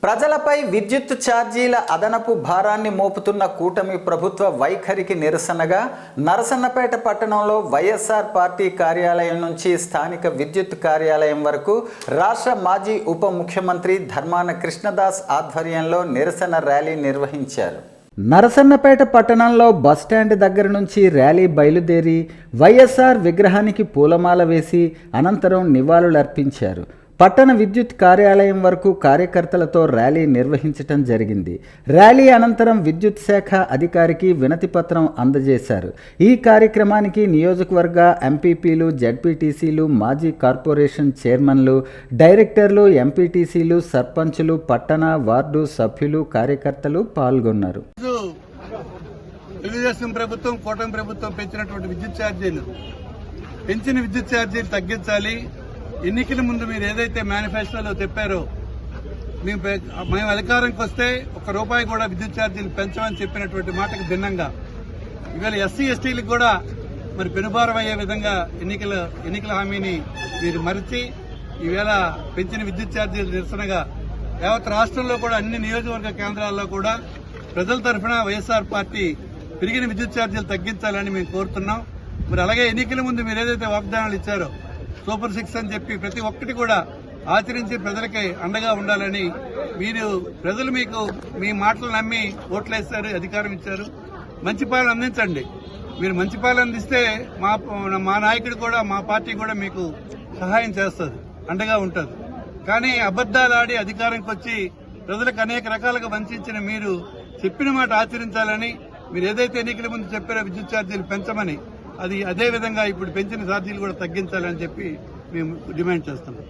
ప్రజలపై విద్యుత్ ఛార్జీల అదనపు భారాన్ని మోపుతున్న కూటమి ప్రభుత్వ వైఖరికి నిరసనగా నరసన్నపేట పట్టణంలో వైఎస్ఆర్ పార్టీ కార్యాలయం నుంచి స్థానిక విద్యుత్ కార్యాలయం వరకు రాష్ట్ర మాజీ ఉప ముఖ్యమంత్రి ధర్మాన కృష్ణదాస్ ఆధ్వర్యంలో నిరసన ర్యాలీ నిర్వహించారు. నరసన్నపేట పట్టణంలో బస్టాండ్ దగ్గర నుంచి ర్యాలీ బయలుదేరి వైఎస్ఆర్ విగ్రహానికి పూలమాల వేసి అనంతరం నివాళులర్పించారు. పట్టణ విద్యుత్ కార్యాలయం వరకు కార్యకర్తలతో ర్యాలీ నిర్వహించడం జరిగింది. ర్యాలీ అనంతరం విద్యుత్ శాఖ అధికారికి వినతి పత్రం అందజేశారు. ఈ కార్యక్రమానికి నియోజకవర్గ ఎంపీపీలు, జడ్పీటీసీలు, మాజీ కార్పొరేషన్ చైర్మన్లు, డైరెక్టర్లు, ఎంపీటీసీలు, సర్పంచులు, పట్టణ వార్డు సభ్యులు, కార్యకర్తలు పాల్గొన్నారు. తెలుగుదేశం ప్రభుత్వం, కూటమి ప్రభుత్వం పెంచినటువంటి విద్యుత్ ఛార్జీలు తగ్గించాలి. ఎన్నికల ముందు మీరు ఏదైతే మేనిఫెస్టోలో చెప్పారో మేము అధికారంకి వస్తే ₹1 కూడా విద్యుత్ ఛార్జీలు పెంచమని చెప్పినటువంటి మాటకు భిన్నంగా ఇవాళ ఎస్సీ ఎస్టీలకు కూడా మరి పెనుభారం అయ్యే విధంగా ఎన్నికల హామీని మీరు మరిచి ఈవేళ పెంచిన విద్యుత్ ఛార్జీలు నిరసనగా యావత్ రాష్ట్రంలో కూడా అన్ని నియోజకవర్గ కేంద్రాల్లో కూడా ప్రజల తరఫున వైఎస్ఆర్ పార్టీ పెరిగిన విద్యుత్ ఛార్జీలు తగ్గించాలని మేము కోరుతున్నాం. మరి అలాగే ఎన్నికల ముందు మీరు ఏదైతే వాగ్దానాలు ఇచ్చారో సూపర్ 6 అని చెప్పి ప్రతి ఒక్కటి కూడా ఆచరించి ప్రజలకి అండగా ఉండాలని ప్రజలు మీకు మీ మాటలు నమ్మి ఓట్లేస్తారు, అధికారం ఇచ్చారు. మంచి పాలన అందించండి. మీరు మంచి పాలన అందిస్తే మా నాయకుడు కూడా, మా పార్టీ కూడా మీకు సహాయం చేస్తుంది, అండగా ఉంటుంది. కానీ అబద్దాలు ఆడి అధికారంకి వచ్చి ప్రజలకు అనేక రకాలుగా వంచిన మీరు చెప్పిన మాట ఆచరించాలని, మీరు ఏదైతే ఎన్నికల ముందు చెప్పారో విద్యుత్ ఛార్జీలు పెంచమని అదే విధంగా ఇప్పుడు పెంచిన ఛార్జీలు కూడా తగ్గించాలని చెప్పి మేము డిమాండ్ చేస్తున్నాం.